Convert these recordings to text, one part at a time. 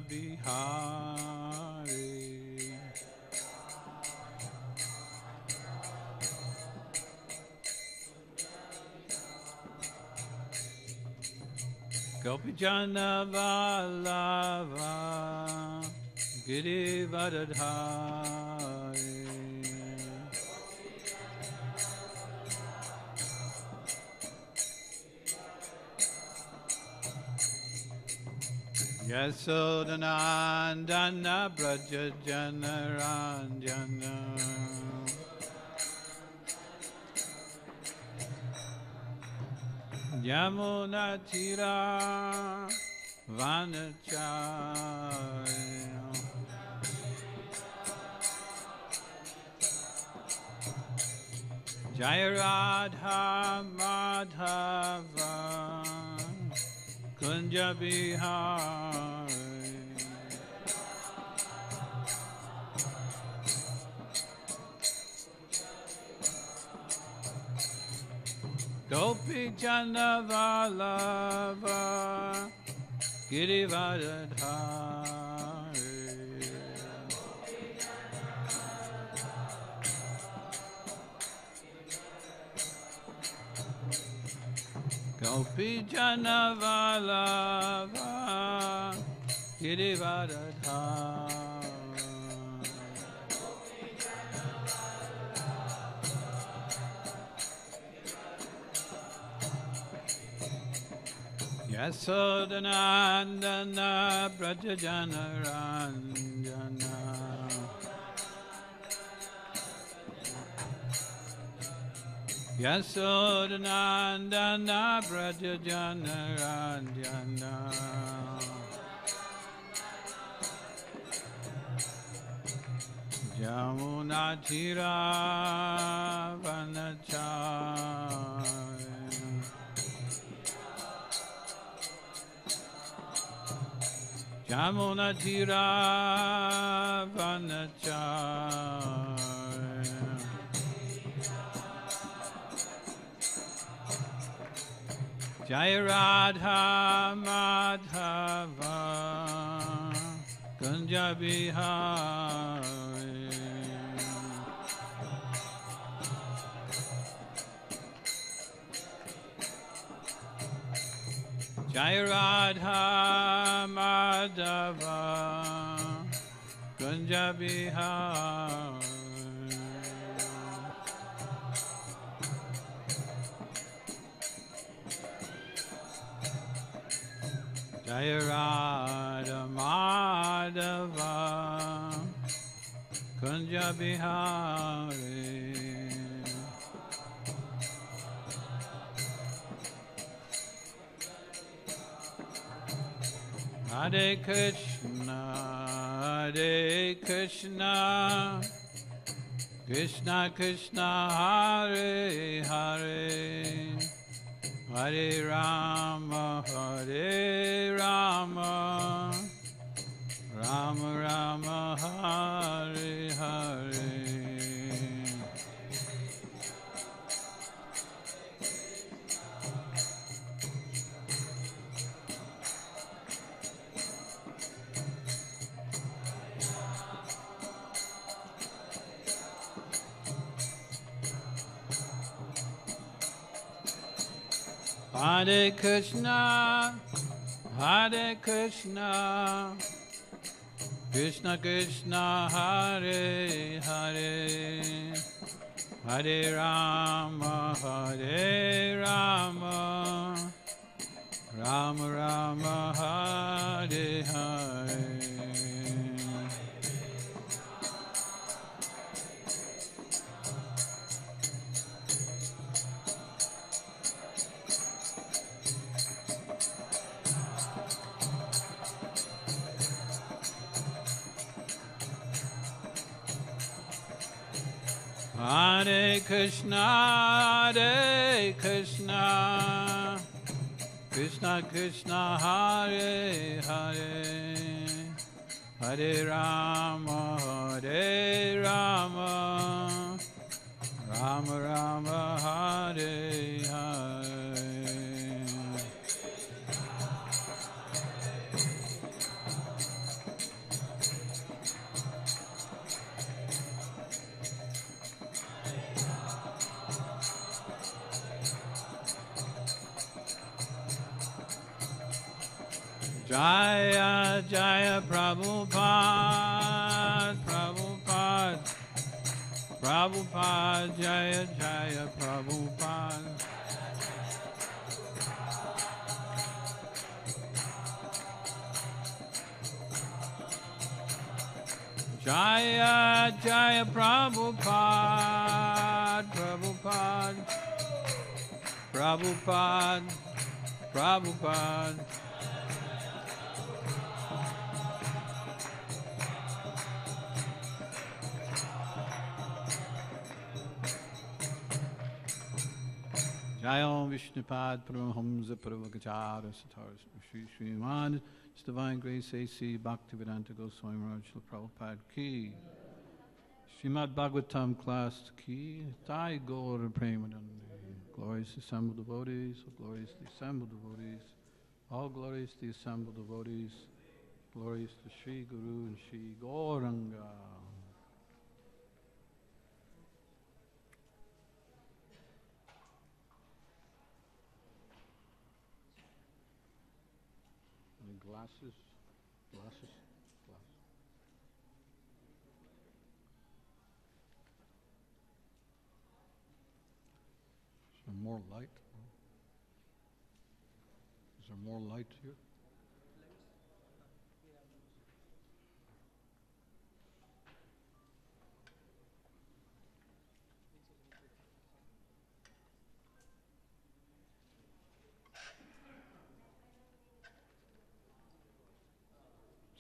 Bihari. Gopijana Vallabha Girivardhari. Yasodanandana Braja Janaranjana. Yamuna Tira Vanacharya. Jaya Radha Madhava Kunja Bihari. Gopi Jana Vallabha Girivardhari. Gopi Jana Vallabha Girivardhari. Yasodanandana Braja Janaranjana. Yasodanandana Braja Janaranjana. Jamuna Tira Vanacharya. Jamuna Tira Vanacharya. Jaya Radha Madhava Kunja Bihari. Jaya Radha Madhava Kunja Bihari. Jaya Radha Madhava Kunja Bihari. Hare Krishna, Hare Krishna, Krishna Krishna, Hare Hare, Hare Rama, Hare Rama, Rama Rama, Hare Hare. Hare Krishna, Hare Krishna, Krishna Krishna, Hare Hare, Hare Rama, Hare Rama, Rama Rama, Hare Hare. Hare Krishna, Hare Krishna, Krishna Krishna, Hare Hare, Hare Rama, Hare Rama, Rama Rama, Hare Hare. Jaya Jaya Prabhupada, Prabhupada, Prabhupada, Jaya Jaya Prabhupada. Jaya Jaya Prabhupada, Prabhupada, Prabhupada, Prabhupada. Jayam Vishnupad Paramahamsa Paravakachara Satar Shri Sriman His Divine Grace A.C. Bhaktivedanta Goswami Maharaj Srila Prabhupada Ki Srimad Bhagavatam Class Ki Thai Gaur Premanandi. Glorious assembled devotees, all glorious the assembled devotees, all glorious the assembled devotees, glorious to Sri Guru and Sri Gauranga. Glasses. Is there more light? Is there more light here?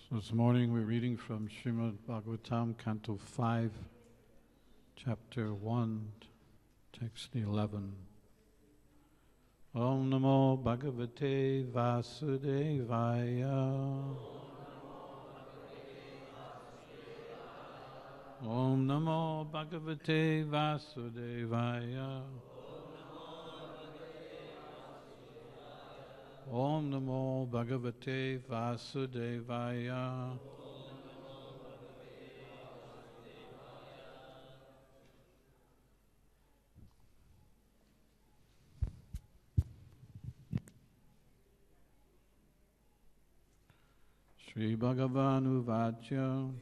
So this morning we're reading from Srimad Bhagavatam, Canto 5, Chapter 1, Text 11. Om Namo Bhagavate Vasudevaya. Om Namo Bhagavate Vasudevaya. Om Namo Bhagavate Vasudevaya. Shri Bhagavan Uvacha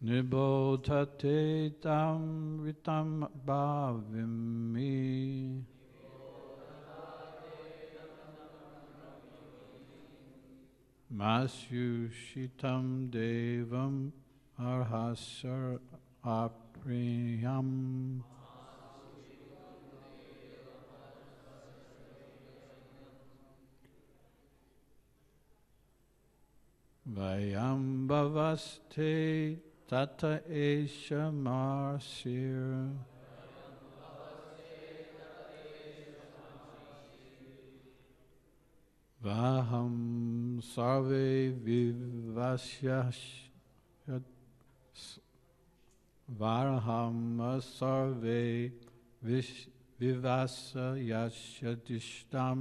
Nibbodhate tam ritam bhavimi Masyushitam devam arhasar apriyam Vayam bhavaste tata esha marsir Vaham sarve vivasya Varaham sarve vivasa yashyadishtam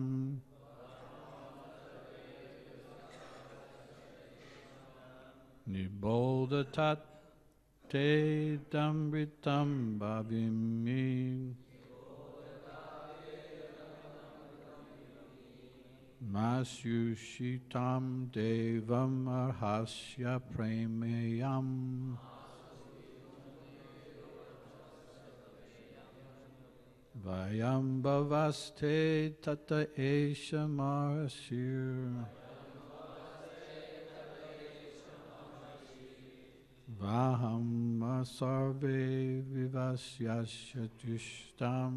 Nibbodhatat te damritam bhavimi Masyushitam devam arhasya premeyam Vayam bhavaste tata esha marsir Vaham sarve vivasyasya tishtam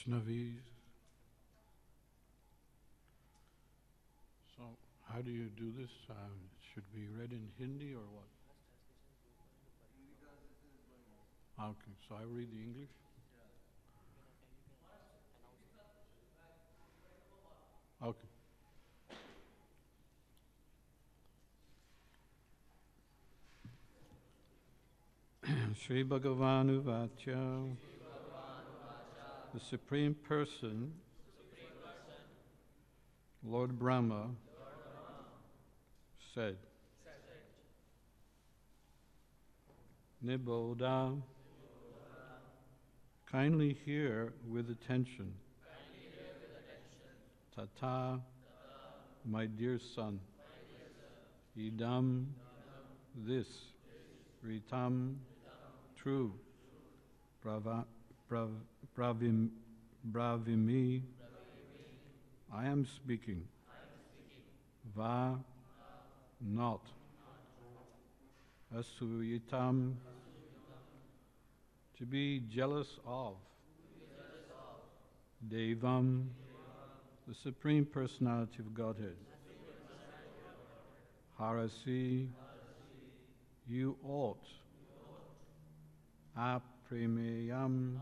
Vaishnavis. So, how do you do this? Should be read in Hindi or what? Okay, so I read the English. Okay. Sri Bhagavan Uvacha, the Supreme Person, Lord Brahma, said, Nibbodha, kindly hear with attention. Tata, my dear son. Idam, this. Ritam, true. Bravimi, I am speaking. Va, not. Asuyitam, to be jealous of. Devam, the Supreme Personality of Godhead. Harasi, you ought. Apremeyam,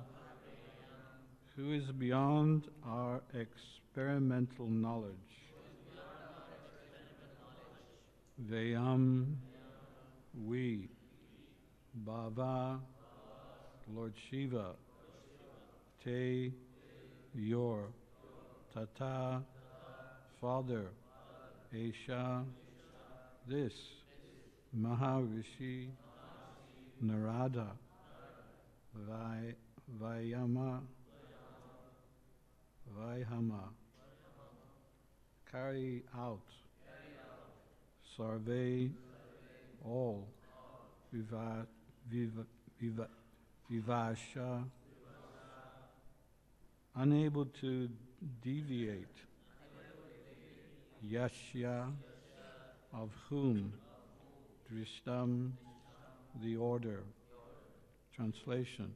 who is beyond our experimental knowledge. Vayam, we. Bhava, Lord Shiva. Te, your. Tata, Father. Esha, this. Maharishi, Narada. Vayama, Vaihama, carry out. Sarve, all. Vivasha, unable to deviate. Yashya, of whom. Drishtam, the order. Translation.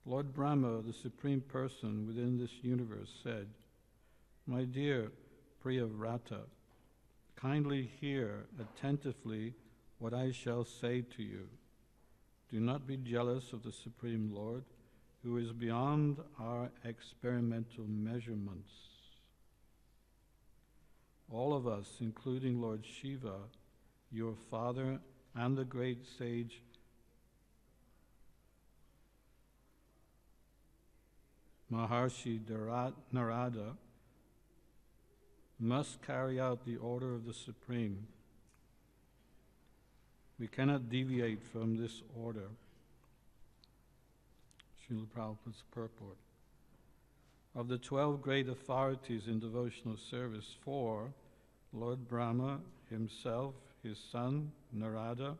Lord Brahma, the Supreme Person within this universe, said, My dear Priyavrata, kindly hear attentively what I shall say to you. Do not be jealous of the Supreme Lord, who is beyond our experimental measurements. All of us, including Lord Shiva, your father, and the great sage Maharshi Narada, must carry out the order of the Supreme. We cannot deviate from this order. Srila Prabhupada's purport. Of the 12 great authorities in devotional service, 4, Lord Brahma himself, his son Narada,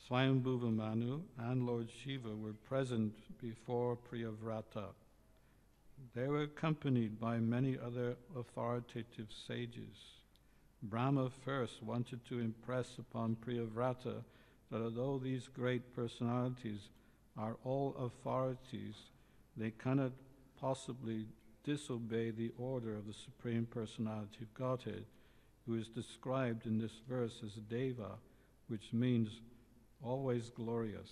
Swayambhuva Manu, and Lord Shiva were present before Priyavrata. They were accompanied by many other authoritative sages. Brahma first wanted to impress upon Priyavrata that although these great personalities are all authorities, they cannot possibly disobey the order of the Supreme Personality of Godhead, who is described in this verse as Deva, which means always glorious.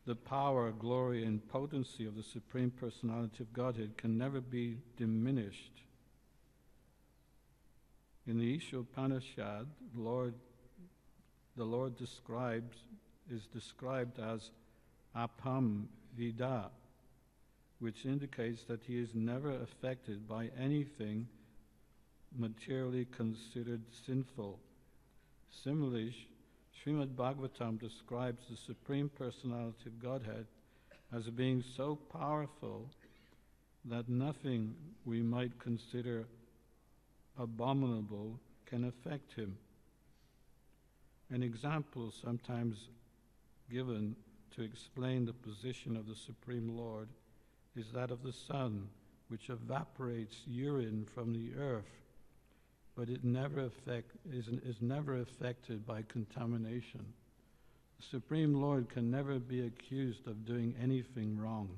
The power, glory, and potency of the Supreme Personality of Godhead can never be diminished. In the Ishopanishad, the Lord is described as Apam Vida, which indicates that he is never affected by anything materially considered sinful. Similarly, Srimad Bhagavatam describes the Supreme Personality of Godhead as being so powerful that nothing we might consider abominable can affect him. An example sometimes given to explain the position of the Supreme Lord is that of the sun, which evaporates urine from the earth, but it is never affected by contamination. The Supreme Lord can never be accused of doing anything wrong.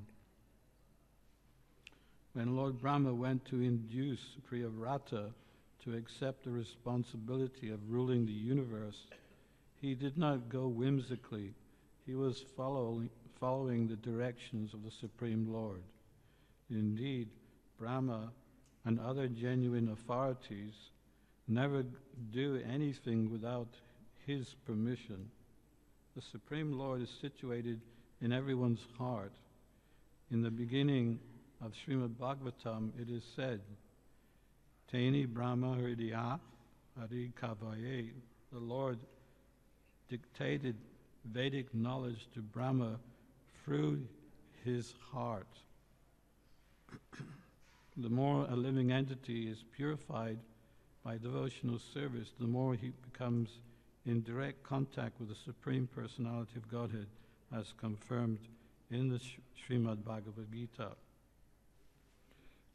When Lord Brahma went to induce Priyavrata to accept the responsibility of ruling the universe, he did not go whimsically. He was following the directions of the Supreme Lord. Indeed, Brahma and other genuine authorities never do anything without his permission. The Supreme Lord is situated in everyone's heart. In the beginning of Srimad Bhagavatam, it is said, Taini Brahma Hridaya Hari Kavaye. The Lord dictated Vedic knowledge to Brahma through his heart. The more a living entity is purified by devotional service, the more he becomes in direct contact with the Supreme Personality of Godhead, as confirmed in the Srimad Bhagavad Gita.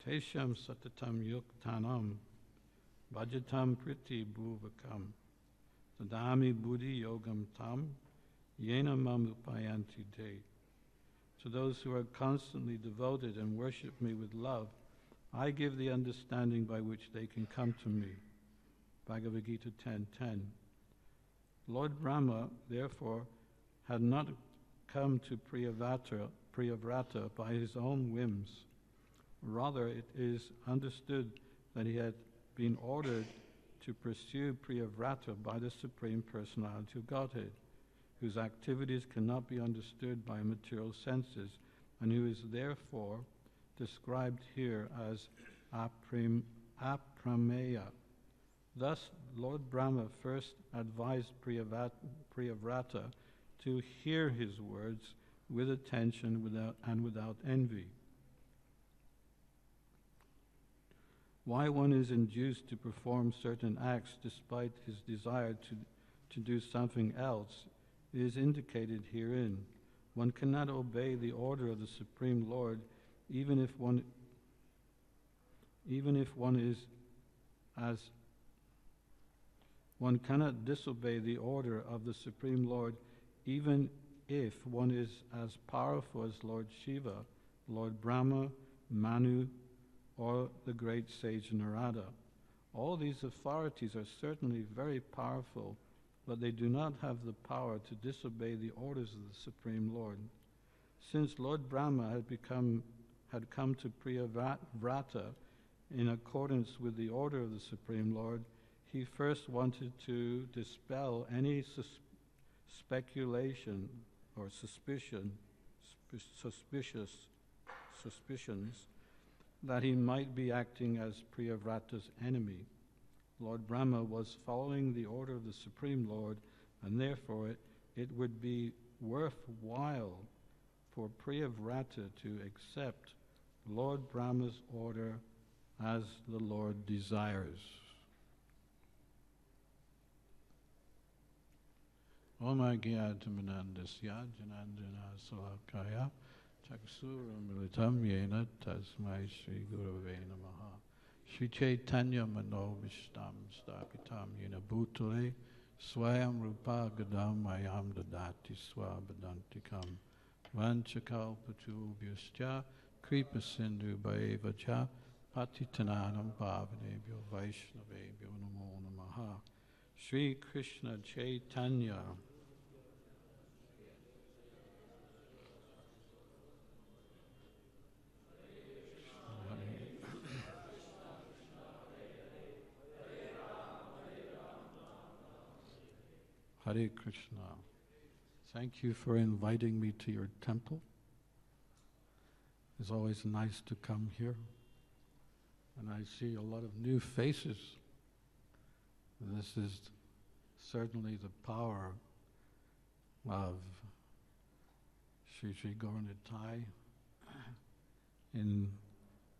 Tesham satatam yuktanam bhajatam priti bhuvakam tadami buddhi yogam tam yena mam upayanti te. To those who are constantly devoted and worship me with love, I give the understanding by which they can come to me. Bhagavad Gita 10:10. Lord Brahma, therefore, had not come to Priyavrata by his own whims. Rather, it is understood that he had been ordered to pursue Priyavrata by the Supreme Personality of Godhead, whose activities cannot be understood by material senses, and who is therefore described here as aprameya. Thus, Lord Brahma first advised Priyavrata to hear his words with attention without envy. Why one is induced to perform certain acts despite his desire to do something else is indicated herein. One cannot obey the order of the Supreme Lord even if one cannot disobey the order of the Supreme Lord even if one is as powerful as Lord Shiva, Lord Brahma, Manu, or the great sage Narada. All these authorities are certainly very powerful, but they do not have the power to disobey the orders of the Supreme Lord. Since Lord Brahma had come to Priyavrata in accordance with the order of the Supreme Lord, he first wanted to dispel any speculation or suspicions that he might be acting as Priyavrata's enemy. Lord Brahma was following the order of the Supreme Lord, and therefore it would be worthwhile for Priyavrata to accept Lord Brahma's order as the Lord desires. Om Agyatamandasya Janandana Salakaya Chaksuramilitam Yena Tasmai Sri Gurave Namaha Sri Chaitanya Mano Vishtam Stapitam Yena Bhutale Swayam Rupa Gadam Mayam Dadati Swabadantikam Vanchakalpatubhyascha Kripa Sindhu Bhaevacha Patitananam Bhavanebhyo Vaishnavebhyo Namo Namaha Sri Krishna Chaitanya Hare Krishna. Thank you for inviting me to your temple. It's always nice to come here. And I see a lot of new faces. This is certainly the power of Sri Sri Gauranitai in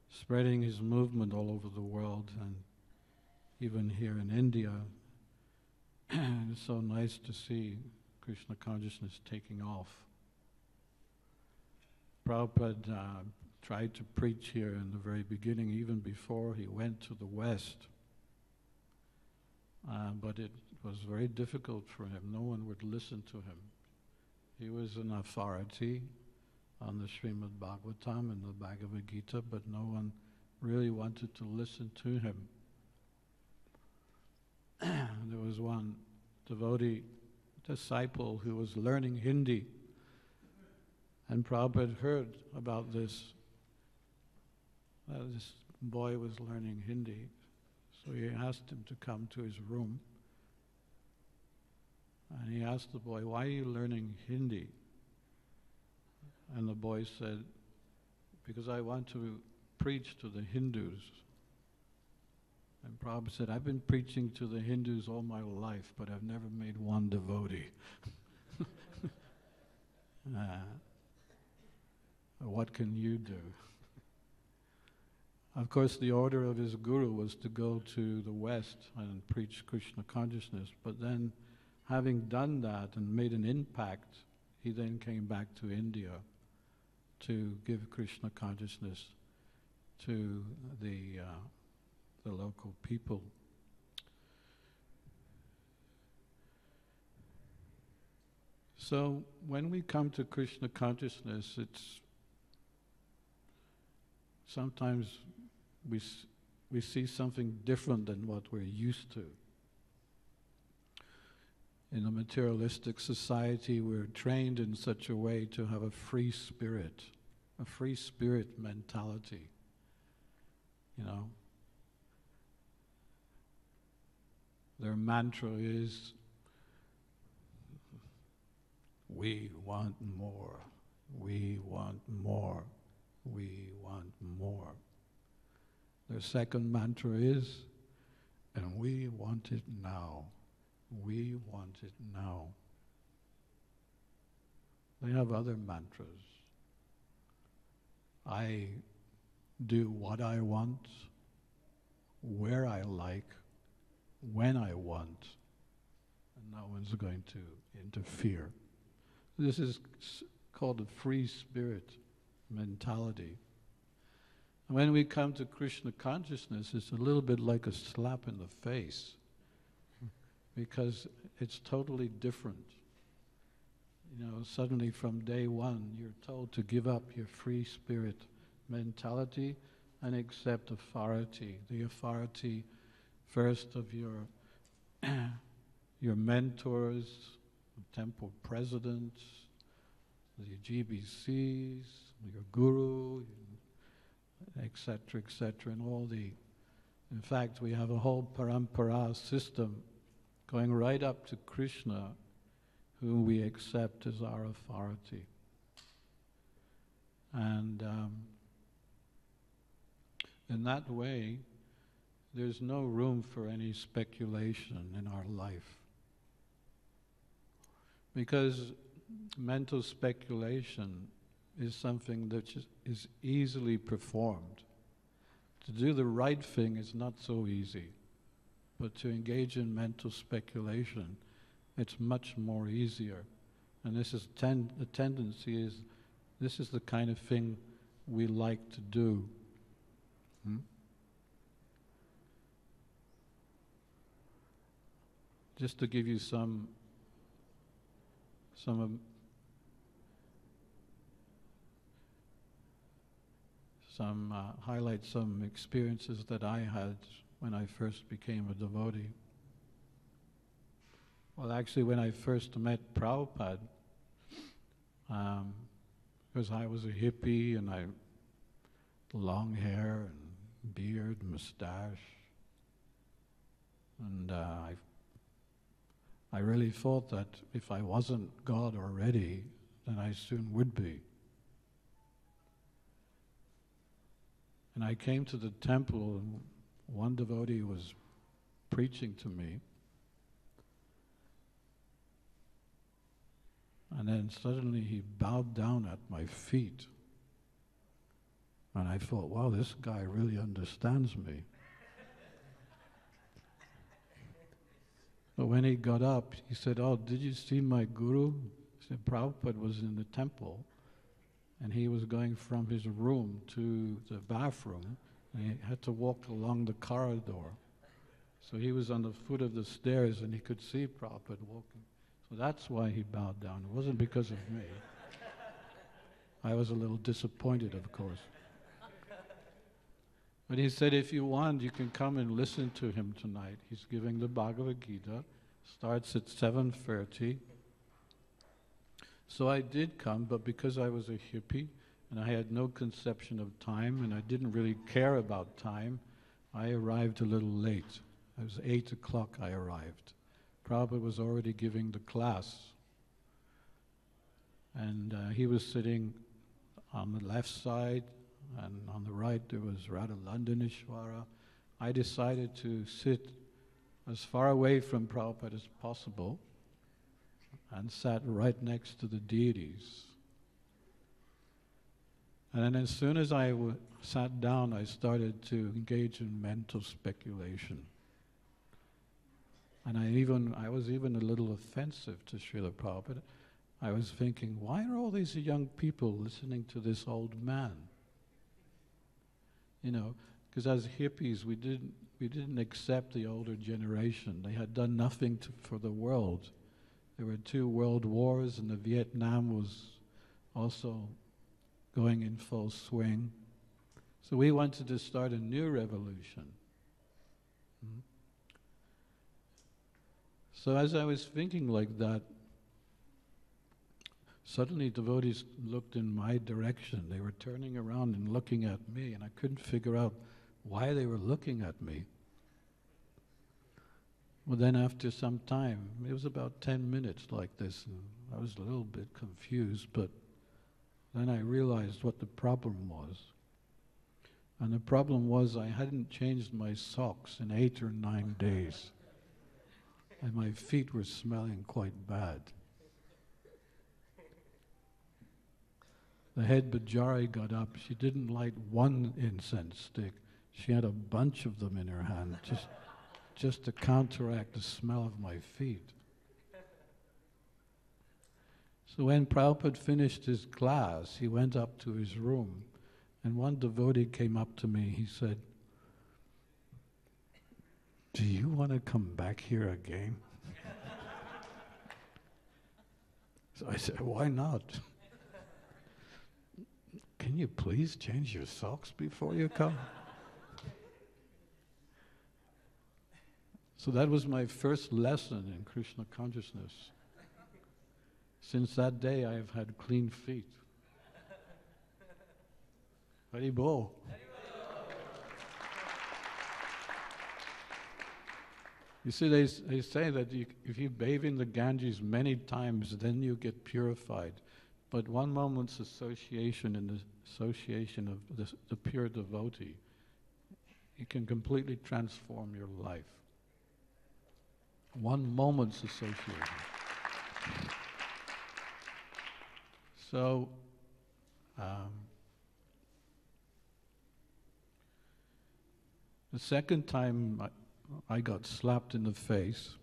spreading his movement all over the world and even here in India. It's so nice to see Krishna consciousness taking off. Prabhupada tried to preach here in the very beginning, even before he went to the West. But it was very difficult for him. No one would listen to him. He was an authority on the Srimad Bhagavatam and the Bhagavad Gita, but no one really wanted to listen to him. There was one devotee, disciple, who was learning Hindi, and Prabhupada heard about this, that this boy was learning Hindi. So he asked him to come to his room, and he asked the boy, "Why are you learning Hindi?" And the boy said, "Because I want to preach to the Hindus." And Prabhupada said, "I've been preaching to the Hindus all my life, but I've never made one devotee." What can you do? Of course, the order of his guru was to go to the West and preach Krishna consciousness, but then having done that and made an impact, he then came back to India to give Krishna consciousness to the local people. So when we come to Krishna consciousness, it's sometimes we see something different than what we're used to. In a materialistic society, we're trained in such a way to have a free spirit mentality, you know. Their mantra is, "We want more, we want more, we want more." Their second mantra is, "And we want it now, we want it now." They have other mantras. "I do what I want, where I like, when I want, and no one's going to interfere." This is called a free spirit mentality. And when we come to Krishna consciousness, it's a little bit like a slap in the face, because it's totally different. You know, suddenly from day one, you're told to give up your free spirit mentality and accept authority. The authority first of your mentors, temple presidents, the GBCs, your guru, etc., etc., and all the... In fact, we have a whole parampara system going right up to Krishna, whom we accept as our authority. And in that way, there's no room for any speculation in our life. Because mental speculation is something that is easily performed. To do the right thing is not so easy, but to engage in mental speculation, it's much more easier. And this is the tendency is, this is the kind of thing we like to do. Just to give you highlight some experiences that I had when I first became a devotee. Well, actually, when I first met Prabhupada, because I was a hippie and I long hair and beard, mustache, and I really thought that if I wasn't God already, then I soon would be. And I came to the temple, and one devotee was preaching to me, and then suddenly he bowed down at my feet. And I thought, wow, this guy really understands me. But when he got up, he said, "Oh, did you see my guru?" He said, "Prabhupada was in the temple, and he was going from his room to the bathroom, and he had to walk along the corridor. So he was on the foot of the stairs, and he could see Prabhupada walking. So that's why he bowed down. It wasn't because of me. I was a little disappointed, of course. But he said, if you want, you can come and listen to him tonight. He's giving the Bhagavad Gita. Starts at 7:30. So I did come, but because I was a hippie and I had no conception of time and I didn't really care about time, I arrived a little late. It was 8 o'clock I arrived. Prabhupada was already giving the class. And he was sitting on the left side, and on the right there was Radha Landanishwara. I decided to sit as far away from Prabhupada as possible and sat right next to the deities. And then as soon as I sat down, I started to engage in mental speculation. And I was even a little offensive to Srila Prabhupada. I was thinking, why are all these young people listening to this old man? You know, because as hippies, we didn't accept the older generation. They had done nothing for the world. There were 2 world wars, and the Vietnam was also going in full swing. So we wanted to start a new revolution. So as I was thinking like that, suddenly devotees looked in my direction. They were turning around and looking at me, and I couldn't figure out why they were looking at me. Well, then after some time, it was about 10 minutes like this, and I was a little bit confused, but then I realized what the problem was. And the problem was I hadn't changed my socks in 8 or 9 days. And my feet were smelling quite bad. The head Bajari got up. She didn't light one incense stick. She had a bunch of them in her hand, just to counteract the smell of my feet. So when Prabhupada finished his class, he went up to his room, and one devotee came up to me. He said, "Do you want to come back here again?" So I said, "Why not? Can you please change your socks before you come?" So that was my first lesson in Krishna consciousness. Since that day, I have had clean feet. Hari Bol. You see, they say that if you bathe in the Ganges many times, then you get purified. But one moment's association in the association of the pure devotee, it can completely transform your life. One moment's association. So, the second time I got slapped in the face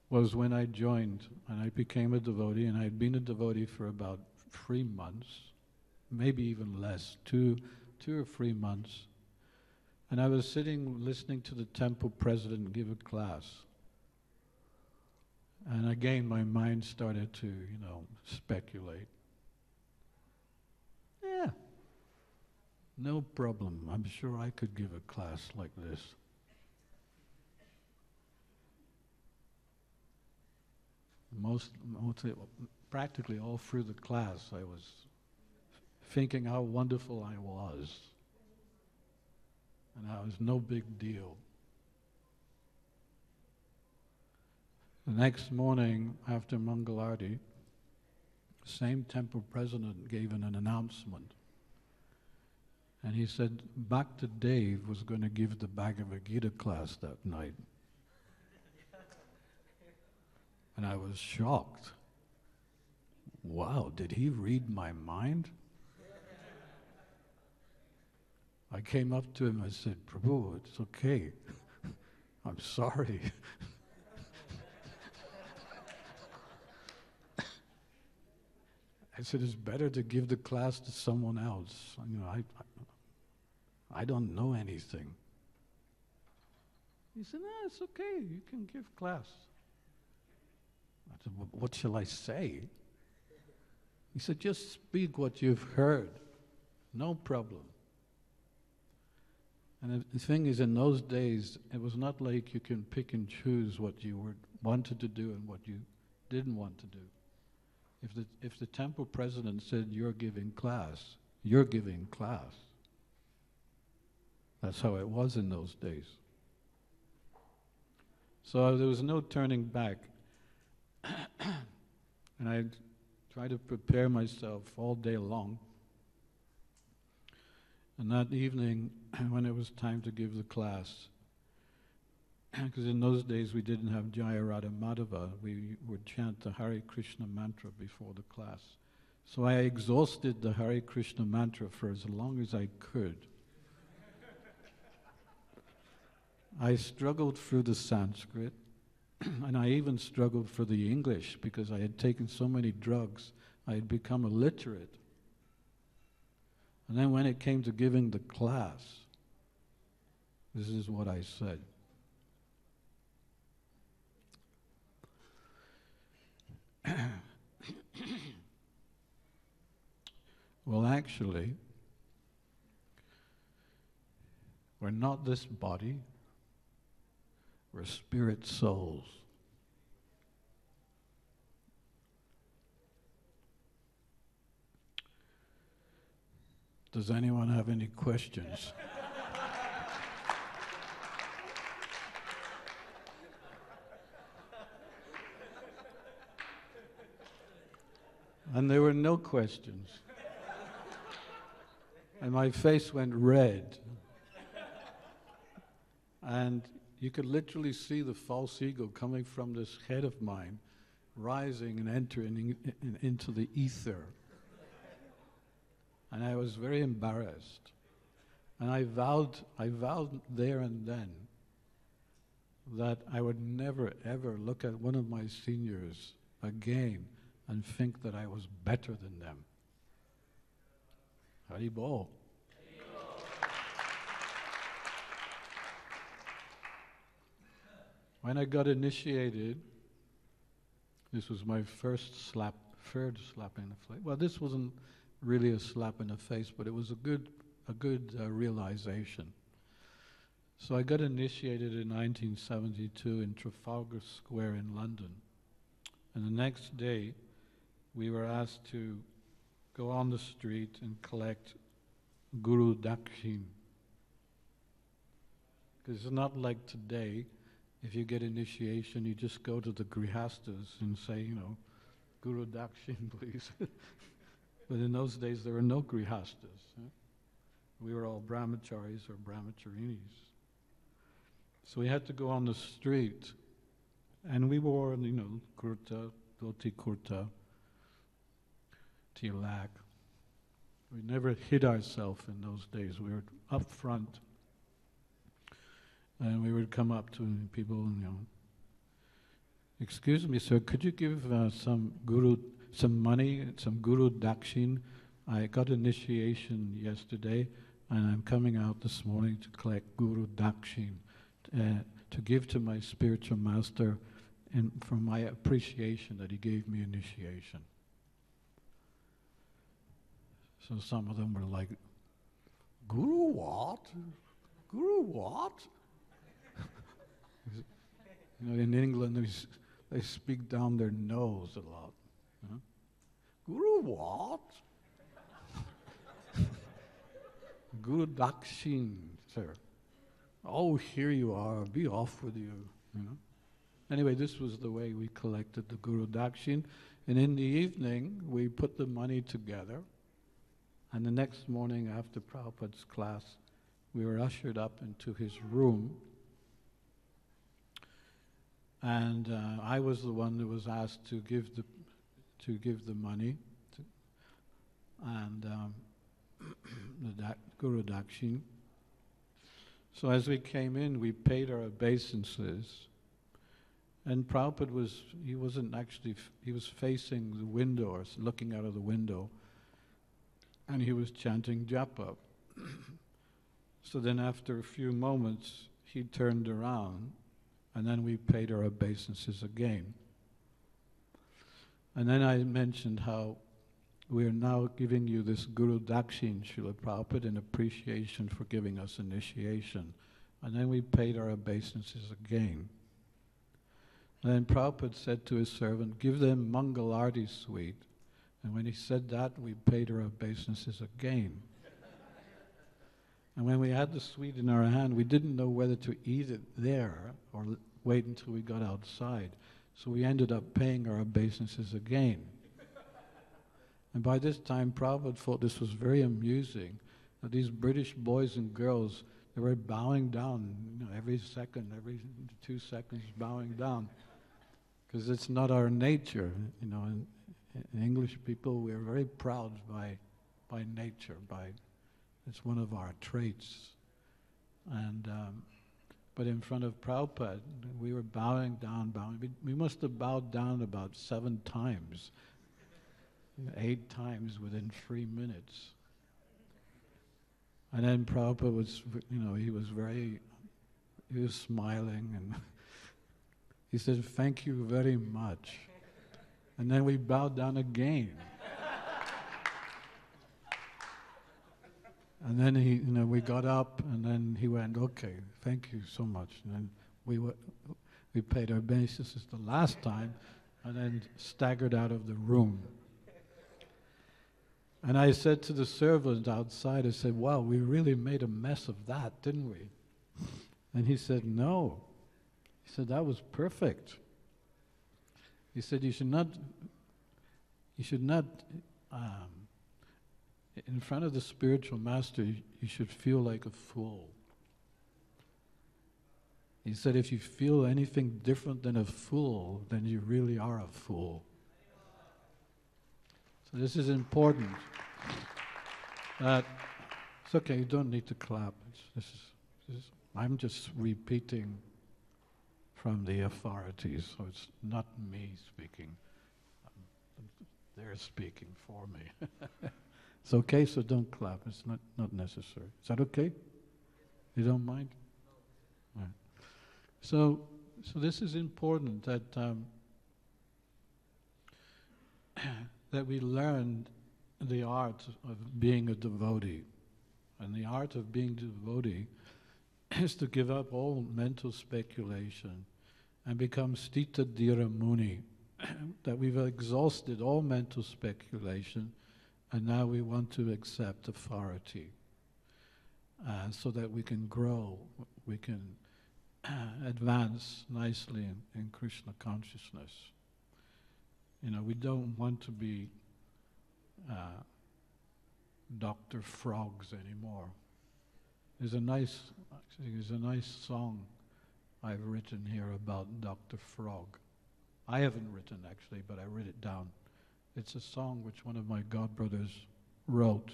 was when I joined and I became a devotee, and I had been a devotee for about 3 months, maybe even less, two or 3 months. And I was sitting listening to the temple president give a class. And again my mind started to, speculate. Yeah, no problem. I'm sure I could give a class like this. Practically all through the class, I was thinking how wonderful I was, and how it was no big deal. The next morning, after Mangalarti, the same temple president gave an announcement. And he said, Bhakti Dev was going to give the Bhagavad Gita class that night. And I was shocked. Wow, did he read my mind? I came up to him, I said, Prabhu, it's okay. I'm sorry. I said, it's better to give the class to someone else. I don't know anything. He said, no, it's okay, you can give class. I said, what shall I say? He said, just speak what you've heard. No problem. And the thing is, in those days, it was not like you can pick and choose what you wanted to do and what you didn't want to do. If the temple president said, you're giving class, you're giving class. That's how it was in those days. So there was no turning back. And I tried to prepare myself all day long. And that evening, when it was time to give the class, because in those days we didn't have Jaya Radha Madhava, we would chant the Hare Krishna mantra before the class. So I exhausted the Hare Krishna mantra for as long as I could. I struggled through the Sanskrit, and I even struggled for the English because I had taken so many drugs, I had become illiterate. And then when it came to giving the class, this is what I said. Well, actually, we're not this body, we're spirit souls. Does anyone have any questions? And there were no questions. And my face went red. And you could literally see the false ego coming from this head of mine, rising and entering into the ether. And I was very embarrassed. And I vowed there and then that I would never ever look at one of my seniors again and think that I was better than them. Haribol. When I got initiated, this was my third slap in the face. Well, this wasn't really a slap in the face, but it was a good realization. So I got initiated in 1972 in Trafalgar Square in London. And the next day, we were asked to go on the street and collect Guru Dakshin. Because it's not like today, if you get initiation, you just go to the grihastas and say, Guru Dakshin, please. But in those days, there were no grihastas. We were all brahmacharis or brahmacharinis. So we had to go on the street, and we wore, kurta, dhoti kurta, tilak. We never hid ourselves in those days. We were up front, and we would come up to people, excuse me, sir, could you give some money, some Guru Dakshin? I got initiation yesterday, and I'm coming out this morning to collect Guru Dakshin, to give to my spiritual master, and for my appreciation that he gave me initiation. So some of them were like, Guru what? Guru what? In England they speak down their nose a lot. Guru what? Guru Dakshin, sir. Oh, here you are, be off with you, Anyway, this was the way we collected the Guru Dakshin. And in the evening, we put the money together. And the next morning after Prabhupada's class, we were ushered up into his room. And I was the one that was asked to give the money, and the Guru Dakshin. So as we came in, we paid our obeisances. And Prabhupada he was facing the window, or looking out of the window, and he was chanting japa. So then after a few moments, he turned around, and then we paid our obeisances again. And then I mentioned how we are now giving you this Guru Dakshin, Srila Prabhupada, in appreciation for giving us initiation. And then we paid our obeisances again. And then Prabhupada said to his servant, give them Mangal Arti sweet. And when he said that, we paid our obeisances again. And when we had the sweet in our hand, we didn't know whether to eat it there or wait until we got outside. So we ended up paying our obeisances again. And by this time, Prabhupada thought this was very amusing, that these British boys and girls, they were bowing down, every second, every 2 seconds bowing down. Because it's not our nature, in English people, we are very proud by nature, it's one of our traits. And but in front of Prabhupada, we were bowing down. We must have bowed down about 7 times, 8 times within 3 minutes. And then Prabhupada was, he was smiling, and he said, thank you very much. And then we bowed down again. And then we got up, and then he went, okay, thank you so much. And then we paid our obeisances the last time, and then staggered out of the room. And I said to the servant outside, I said, wow, we really made a mess of that, didn't we? And he said, no. He said, that was perfect. He said, you should not, in front of the spiritual master, you should feel like a fool. He said, if you feel anything different than a fool, then you really are a fool. So this is important. It's okay, you don't need to clap. I'm just repeating from the authorities, so it's not me speaking. They're speaking for me. It's okay, so don't clap. It's not necessary. Is that okay? You don't mind? Right. So this is important that that we learn the art of being a devotee. And the art of being a devotee is to give up all mental speculation and become Stita Dhira Muni, that we've exhausted all mental speculation and now we want to accept authority so that we can grow, we can advance nicely in Krishna consciousness. We don't want to be Dr. Frogs anymore. There's a nice song I've written here about Dr. Frog. I haven't written actually, but I wrote it down. It's a song which one of my godbrothers wrote.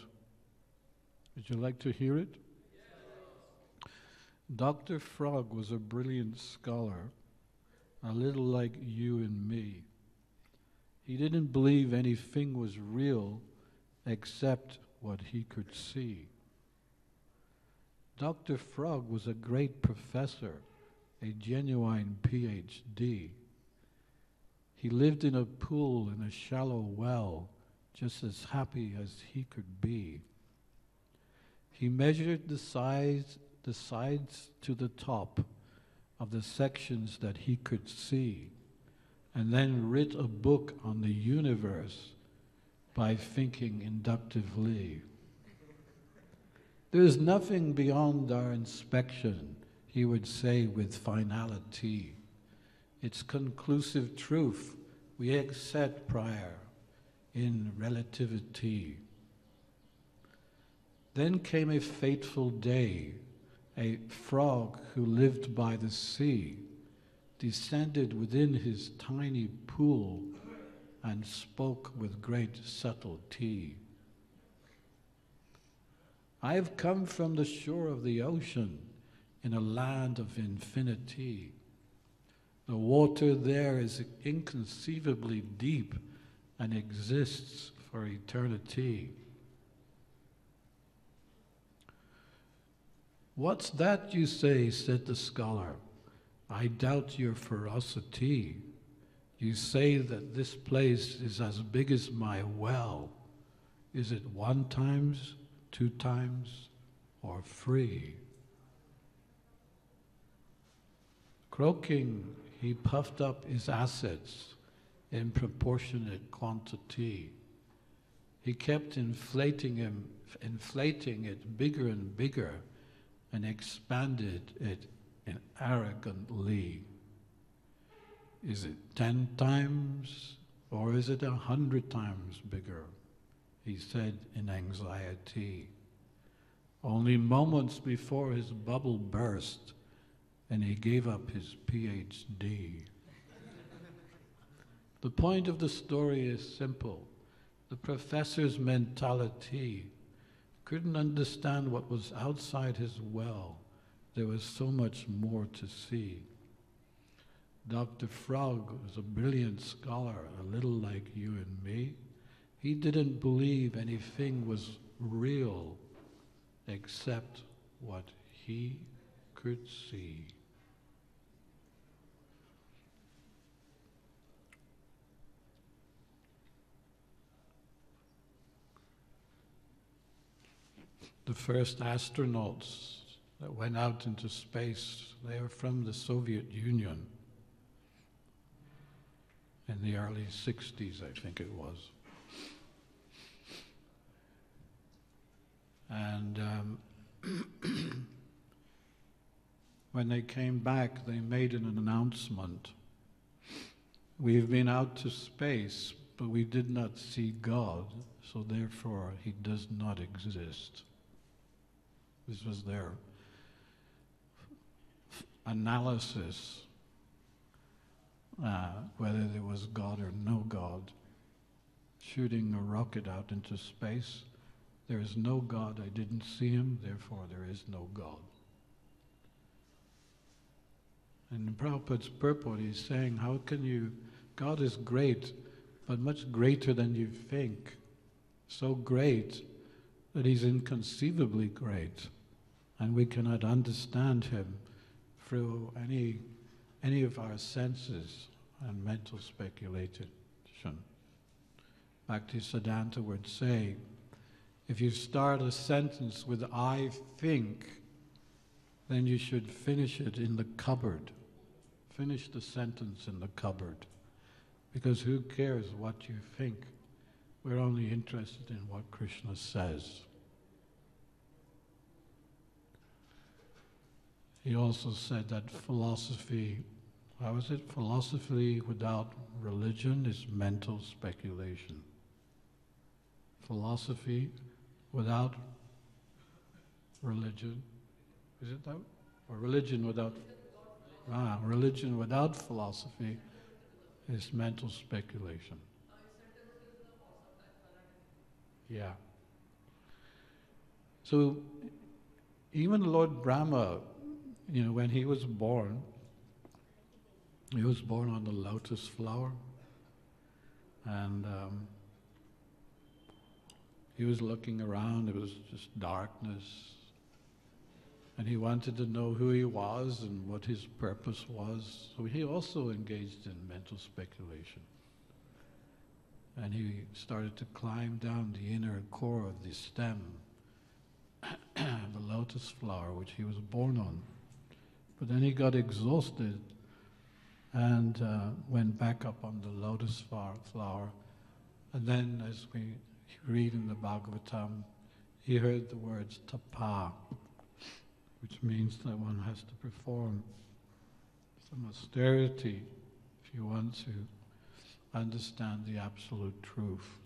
Would you like to hear it? Yes. Dr. Frog was a brilliant scholar, a little like you and me. He didn't believe anything was real except what he could see. Dr. Frog was a great professor, a genuine PhD. He lived in a pool in a shallow well, just as happy as he could be. He measured the sides to the top of the sections that he could see, and then wrote a book on the universe by thinking inductively. There is nothing beyond our inspection, he would say with finality. It's conclusive truth we accept prior in relativity. Then came a fateful day. A frog who lived by the sea descended within his tiny pool and spoke with great subtlety. I have come from the shore of the ocean in a land of infinity. The water there is inconceivably deep and exists for eternity. What's that you say, said the scholar. I doubt your ferocity. You say that this place is as big as my well. Is it 1 times, 2 times, or free? Croaking, he puffed up his assets in proportionate quantity. He kept inflating it bigger and bigger, and expanded it arrogantly. Is it 10 times, or is it 100 times bigger? He said in anxiety. Only moments before his bubble burst, and he gave up his PhD. The point of the story is simple. The professor's mentality couldn't understand what was outside his well. There was so much more to see. Dr. Frog was a brilliant scholar, a little like you and me. He didn't believe anything was real except what he could see. The first astronauts that went out into space, they were from the Soviet Union in the early 60s, I think it was. And when they came back, they made an announcement. We've been out to space, but we did not see God, so therefore he does not exist. This was their analysis, whether there was God or no God. Shooting a rocket out into space, there is no God, I didn't see him, therefore there is no God. And in Prabhupada's purport, he's saying, how can you, God is great, but much greater than you think. So great that he's inconceivably great. And we cannot understand him through any of our senses and mental speculation. Bhaktisiddhanta would say, if you start a sentence with I think, then you should finish it in the cupboard. Finish the sentence in the cupboard. Because who cares what you think? We're only interested in what Krishna says. He also said that philosophy, philosophy without religion is mental speculation. Philosophy without religion, is it that? Or religion without philosophy is mental speculation. Yeah. So even Lord Brahma, when he was born on the lotus flower, and he was looking around, it was just darkness, and he wanted to know who he was and what his purpose was, so he also engaged in mental speculation. And he started to climb down the inner core of the stem, the lotus flower, which he was born on. But then he got exhausted and went back up on the lotus flower. And then, as we read in the Bhagavatam, he heard the words tapa, which means that one has to perform some austerity if you want to understand the absolute truth.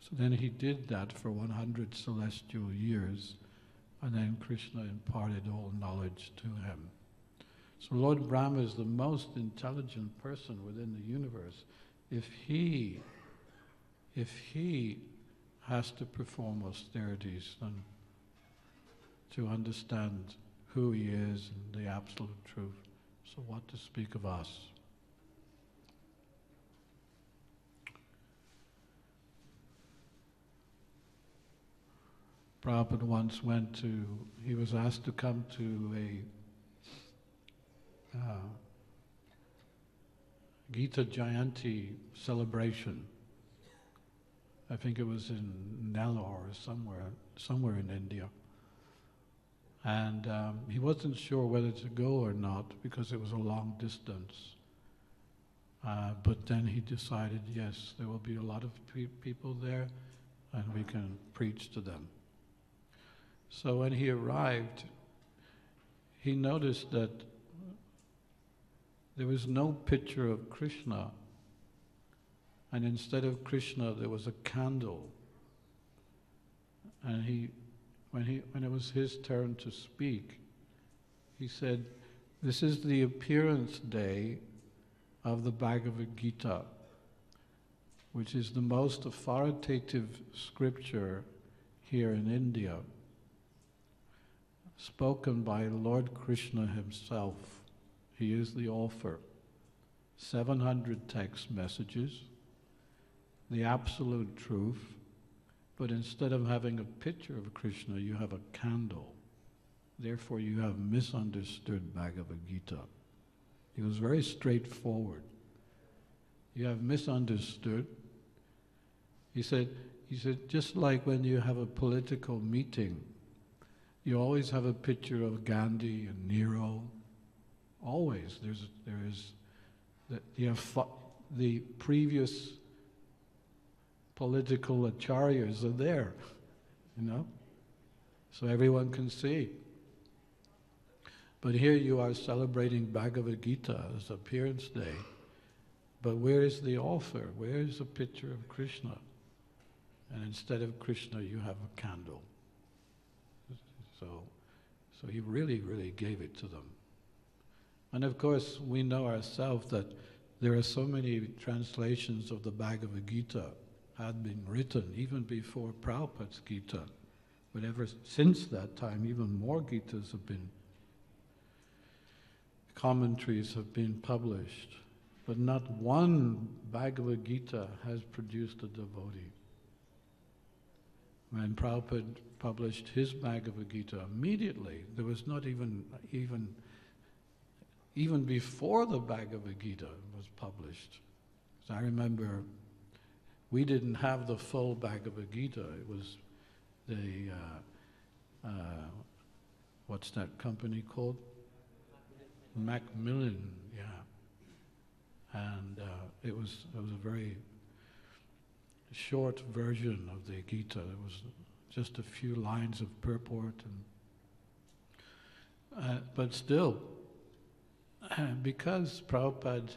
So then he did that for 100 celestial years, and then Krishna imparted all knowledge to him. So Lord Brahma is the most intelligent person within the universe. If he has to perform austerities, then to understand who he is and the absolute truth, so what to speak of us? Prabhupada once he was asked to come to Gita Jayanti celebration. I think it was in Nellore or somewhere in India. And he wasn't sure whether to go or not because it was a long distance. But then he decided, yes, there will be a lot of people there and we can preach to them. So when he arrived, he noticed that there was no picture of Krishna, and instead of Krishna there was a candle. And when it was his turn to speak, he said, "This is the appearance day of the Bhagavad Gita, which is the most authoritative scripture here in India, spoken by Lord Krishna himself. He is the author. 700 text messages, the absolute truth, but instead of having a picture of Krishna, you have a candle. Therefore you have misunderstood Bhagavad Gita." He was very straightforward. You have misunderstood. He said, just like when you have a political meeting, you always have a picture of Gandhi and Nero. Always. The previous political acharyas are there, so everyone can see. But here you are celebrating Bhagavad Gita as appearance day, but where is the author? Where is the picture of Krishna? And instead of Krishna you have a candle. So he really, really gave it to them. And of course we know ourselves that there are so many translations of the Bhagavad Gita had been written even before Prabhupada's Gita. But ever since that time, even more Gitas have been, commentaries have been published. But not one Bhagavad Gita has produced a devotee. When Prabhupada published his Bhagavad Gita, immediately, there was not even before the Bhagavad Gita was published. So I remember we didn't have the full Bhagavad Gita. It was the, what's that company called? Macmillan, yeah. And it was a very short version of the Gita. It was just a few lines of purport, but still, because Prabhupada,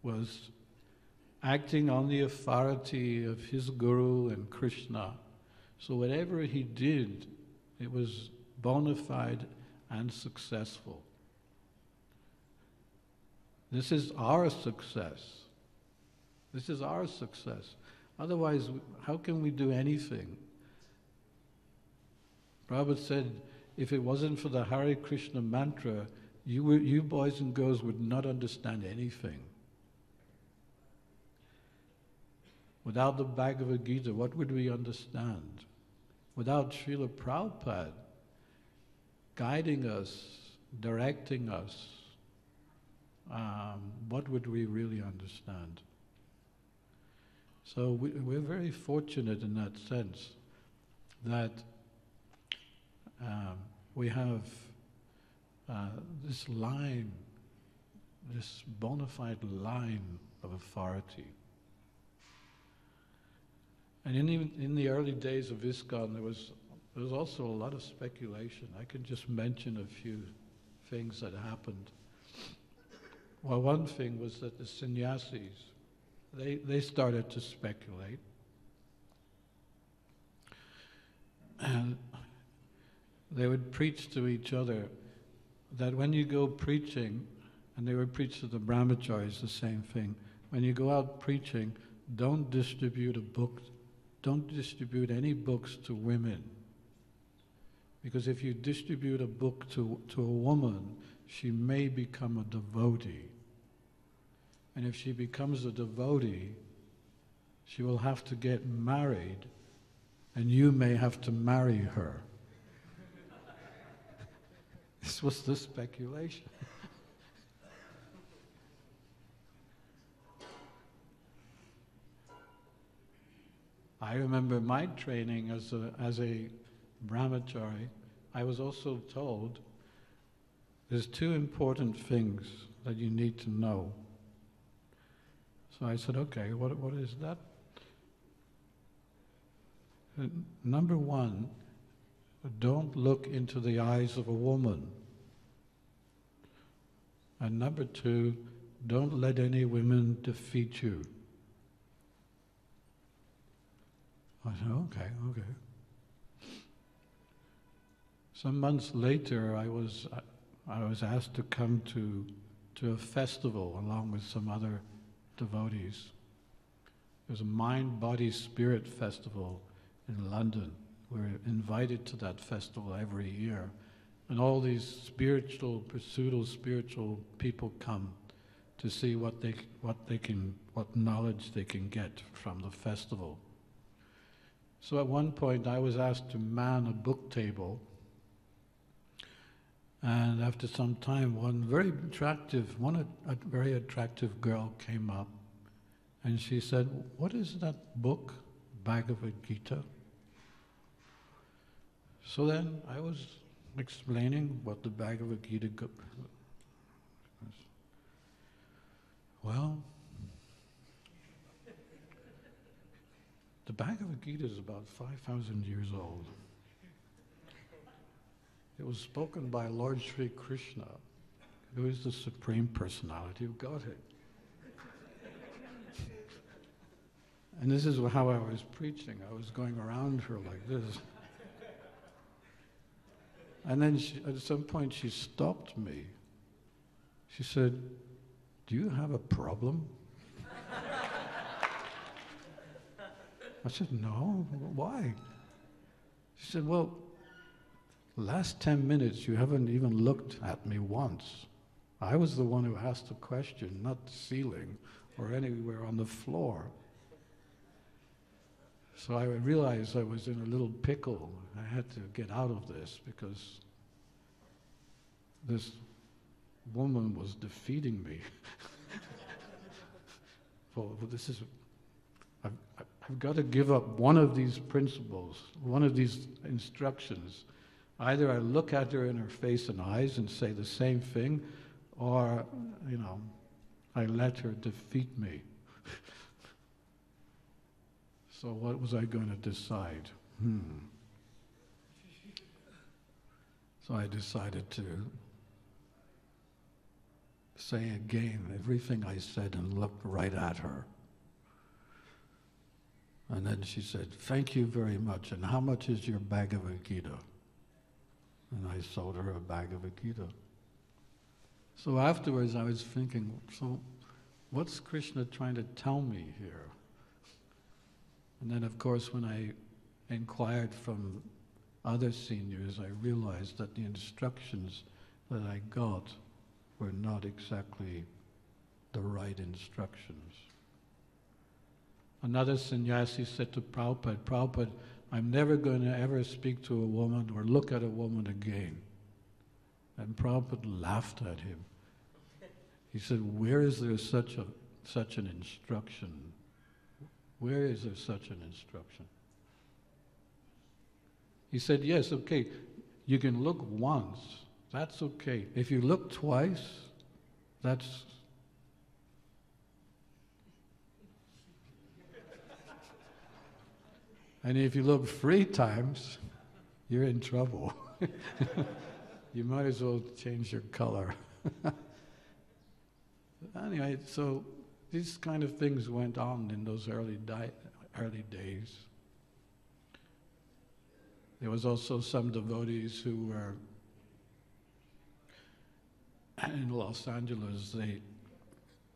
was acting on the authority of his Guru and Krishna, so whatever he did, it was bona fide and successful. This is our success. This is our success. Otherwise, how can we do anything? Prabhupada said, if it wasn't for the Hare Krishna mantra, you boys and girls would not understand anything. Without the Bhagavad Gita, what would we understand? Without Srila Prabhupada guiding us, directing us, what would we really understand? So we're very fortunate in that sense that we have this line, this bona fide line of authority. And in the early days of Iskcon, there was also a lot of speculation. I can just mention a few things that happened. Well, one thing was that the sannyasis, they started to speculate. And they would preach to each other that when you go preaching, and they would preach to the brahmacharis the same thing, when you go out preaching, don't distribute any books to women. Because if you distribute a book to a woman, she may become a devotee. And if she becomes a devotee, she will have to get married, and you may have to marry her. This was the speculation. I remember my training as a brahmachari, I was also told there's two important things that you need to know. So I said, okay, what is that? Number one, don't look into the eyes of a woman. And number two, don't let any women defeat you. I said, okay. Some months later, I was asked to come to a festival along with some other devotees. There's a Mind, Body, Spirit festival in London. We're invited to that festival every year. And all these spiritual people come to see what knowledge they can get from the festival. So at one point I was asked to man a book table, and after some time a very attractive girl came up and she said, "What is that book, Bhagavad Gita?" So then I was explaining what the Bhagavad Gita was. Well, the Bhagavad Gita is about 5,000 years old. It was spoken by Lord Sri Krishna, who is the Supreme Personality of Godhead. And this is how I was preaching. I was going around her like this. And then at some point she stopped me. She said, "Do you have a problem?" I said, "No, why?" She said, "Well, the last 10 minutes you haven't even looked at me once. I was the one who asked the question, not the ceiling or anywhere on the floor." So I realized I was in a little pickle. I had to get out of this because this woman was defeating me. Well, I've got to give up one of these principles, one of these instructions. Either I look at her in her face and eyes and say the same thing, or, I let her defeat me. So what was I going to decide? So I decided to say again everything I said and looked right at her. And then she said, "Thank you very much. And how much is your Bhagavad Gita?" And I sold her a Bhagavad Gita. So afterwards I was thinking, so what's Krishna trying to tell me here? And then of course when I inquired from other seniors, I realized that the instructions that I got were not exactly the right instructions. Another sannyasi said to Prabhupada, "Prabhupada, I'm never going to ever speak to a woman or look at a woman again." And Prabhupada laughed at him. He said, "Where is there such an instruction? Where is there such an instruction?" He said, "Yes, okay, you can look once, that's okay. If you look twice, that's..." And if you look 3 times, you're in trouble. You might as well change your color. Anyway, so these kind of things went on in those early days. There was also some devotees who were in Los Angeles.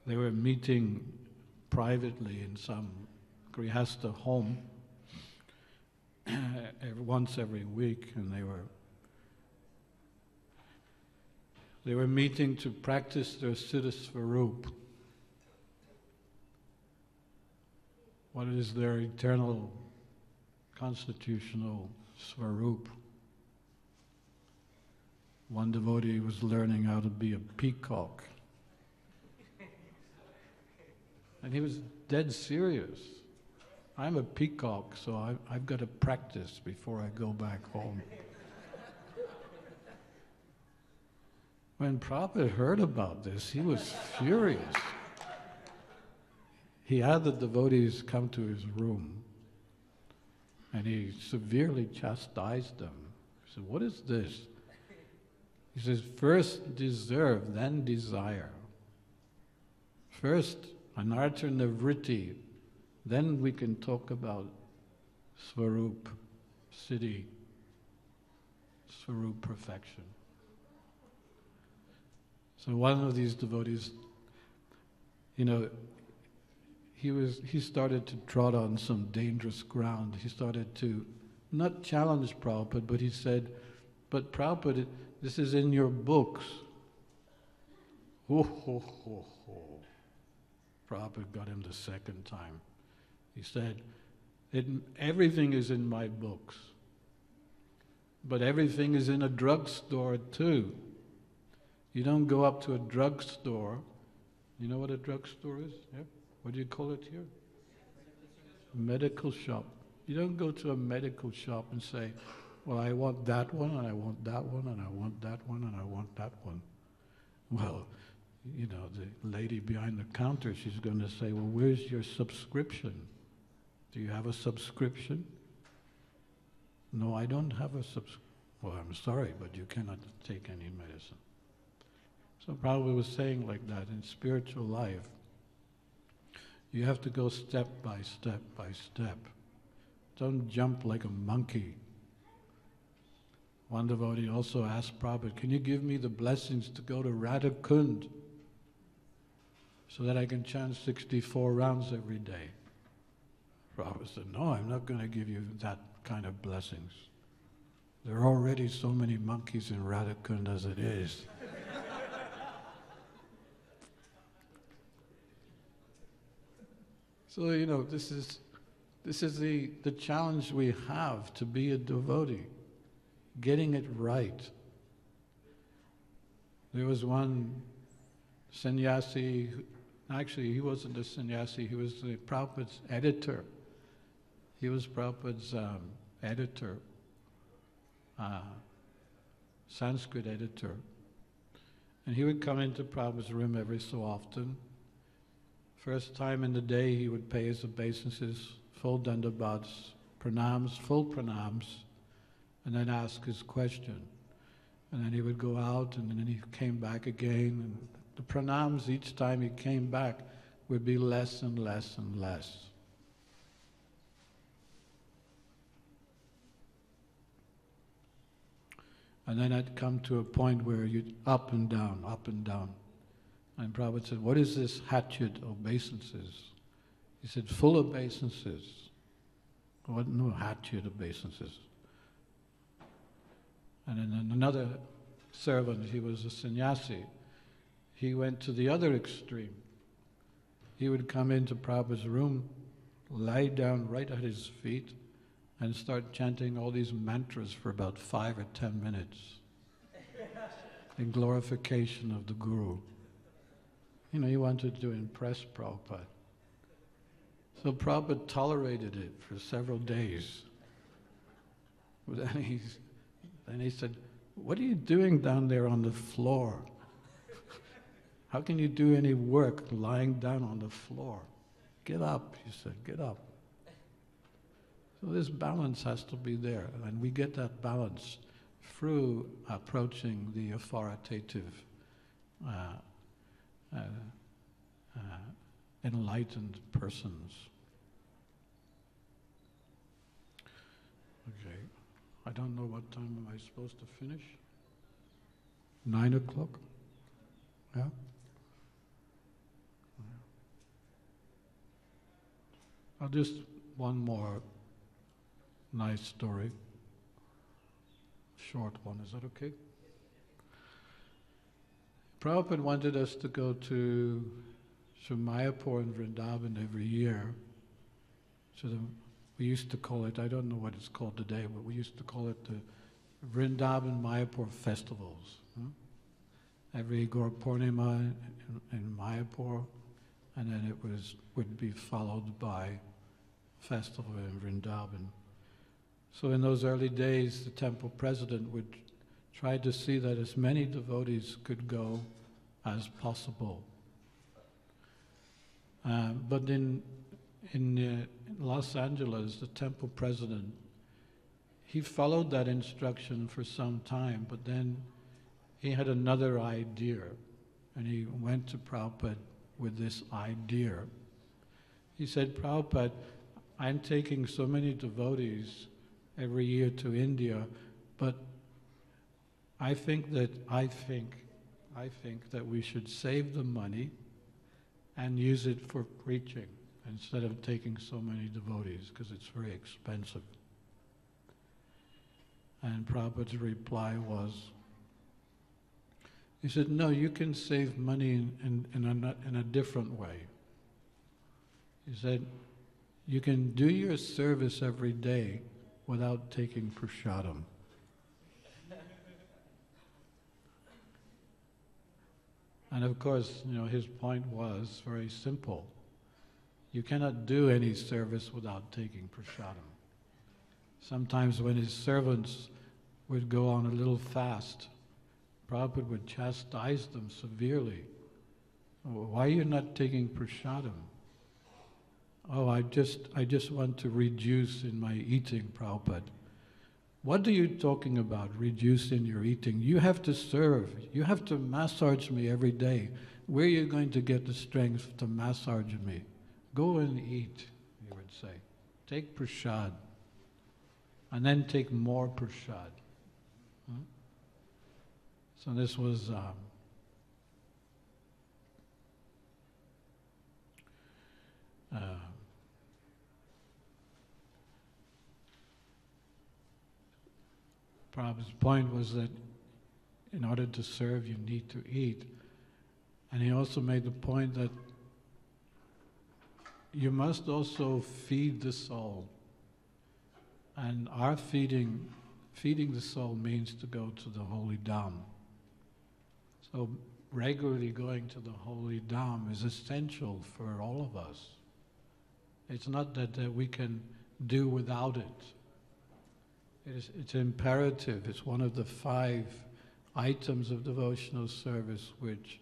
They were meeting privately in some grihastha home once every week, and they were meeting to practice their Siddha Svarup. What is their eternal constitutional Svarup? One devotee was learning how to be a peacock. And he was dead serious. I'm a peacock, so I've got to practice before I go back home. When Prabhupada heard about this, he was furious. He had the devotees come to his room, and he severely chastised them. He said, "What is this?" He says, "First deserve, then desire. First anartha nivritti, then we can talk about Svarup, siddhi, Svarup perfection." So one of these devotees, he started to trot on some dangerous ground. He started to not challenge Prabhupada, but he said, "But Prabhupada, this is in your books." Ho, ho, ho, ho. Prabhupada got him the second time. He said, "Everything is in my books, but everything is in a drugstore too. You don't go up to a drugstore." You know what a drugstore is? Yeah? What do you call it here? Medical shop. You don't go to a medical shop and say, "Well, I want that one, and I want that one, and I want that one, and I want that one." Well, the lady behind the counter, she's going to say, "Well, where's your subscription? Do you have a subscription?" "No, I don't have a subscription." "Well, I'm sorry, but you cannot take any medicine." So Prabhupada was saying like that in spiritual life. You have to go step by step by step. Don't jump like a monkey. One devotee also asked Prabhupada, "Can you give me the blessings to go to Radha Kund so that I can chant 64 rounds every day?" Prabhupada said, "No, I'm not going to give you that kind of blessings. There are already so many monkeys in Radha Kund as it is." So, this is the challenge we have to be a devotee, getting it right. There was one sannyasi, actually he wasn't a sannyasi, he was the Prabhupada's editor. He was Prabhupada's editor, Sanskrit editor. And he would come into Prabhupada's room every so often. First time in the day he would pay his obeisances, full dandavats, pranams, full pranams, and then ask his question. And then he would go out, and then he came back again, and the pranams each time he came back would be less and less and less. And then I'd come to a point where you'd up and down, up and down. And Prabhupada said, "What is this hatchet obeisances?" He said, "Full obeisances." What? No hatchet obeisances. And then another servant, he was a sannyasi, he went to the other extreme. He would come into Prabhupada's room, lie down right at his feet, and start chanting all these mantras for about 5 or 10 minutes in glorification of the Guru. He wanted to impress Prabhupada. So Prabhupada tolerated it for several days. But then he said, "What are you doing down there on the floor? How can you do any work lying down on the floor? Get up," he said, "get up." So this balance has to be there, and we get that balance through approaching the authoritative enlightened persons. Okay, I don't know what time am I supposed to finish? 9 o'clock? Yeah? I'll just one more nice story. Short one, is that okay? Prabhupada wanted us to go to Sri Mayapur and Vrindavan every year. So we used to call it, I don't know what it's called today, but we used to call it the Vrindavan Mayapur festivals. Every Gaur Purnima in Mayapur, and then it would be followed by festival in Vrindavan. So in those early days, the temple president would try to see that as many devotees could go as possible. But in Los Angeles, the temple president, he followed that instruction for some time, but then he had another idea, and he went to Prabhupada with this idea. He said, Prabhupada, I'm taking so many devotees every year to India, but I think that we should save the money and use it for preaching instead of taking so many devotees, because it's very expensive. And Prabhupada's reply was, he said, no, you can save money in a different way. He said, you can do your service every day without taking prasadam. And of course, his point was very simple. You cannot do any service without taking prasadam. Sometimes when his servants would go on a little fast, Prabhupada would chastise them severely. Why are you not taking prasadam? Oh, I just want to reduce in my eating, Prabhupada. What are you talking about, reduce in your eating? You have to serve. You have to massage me every day. Where are you going to get the strength to massage me? Go and eat, he would say. Take prasad. And then take more prasad. So this was Prabhupada's point was that in order to serve, you need to eat. And he also made the point that you must also feed the soul. And our feeding the soul means to go to the holy dham. So regularly going to the holy dham is essential for all of us. It's not that we can do without it. It's imperative. It's one of the 5 items of devotional service which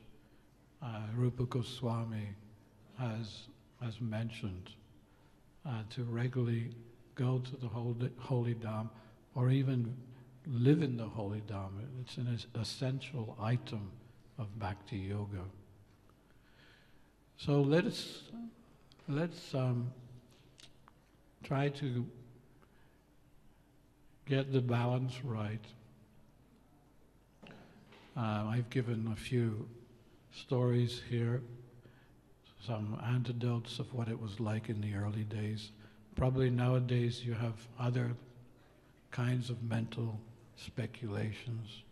Rupa Goswami has mentioned, to regularly go to the holy dham or even live in the holy dham. It's an essential item of bhakti yoga. So let's try to get the balance right. I've given a few stories here, some anecdotes of what it was like in the early days. Probably nowadays you have other kinds of mental speculations.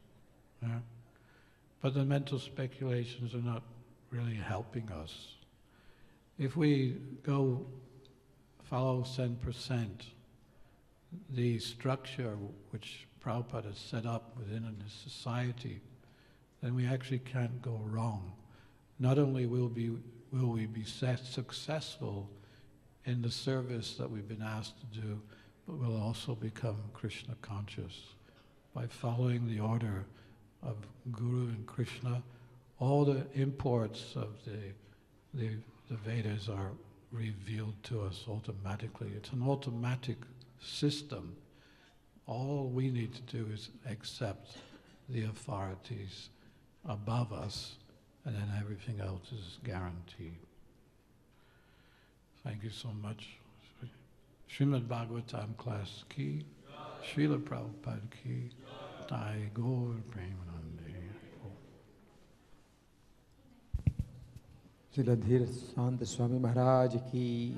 Yeah? But the mental speculations are not really helping us. If we go follow 10%, the structure which Prabhupada has set up within a society, then we actually can't go wrong. Not only will we be successful in the service that we've been asked to do, but we'll also become Krishna conscious. By following the order of Guru and Krishna, all the imports of the Vedas are revealed to us automatically. It's an automatic system. All we need to do is accept the authorities above us, and then everything else is guaranteed. Thank you so much. Srimad Bhagavatam class ki, Srila Prabhupada ki, Jai Gaur Premanande. Srila Dheer Shant Swami Maharaj ki.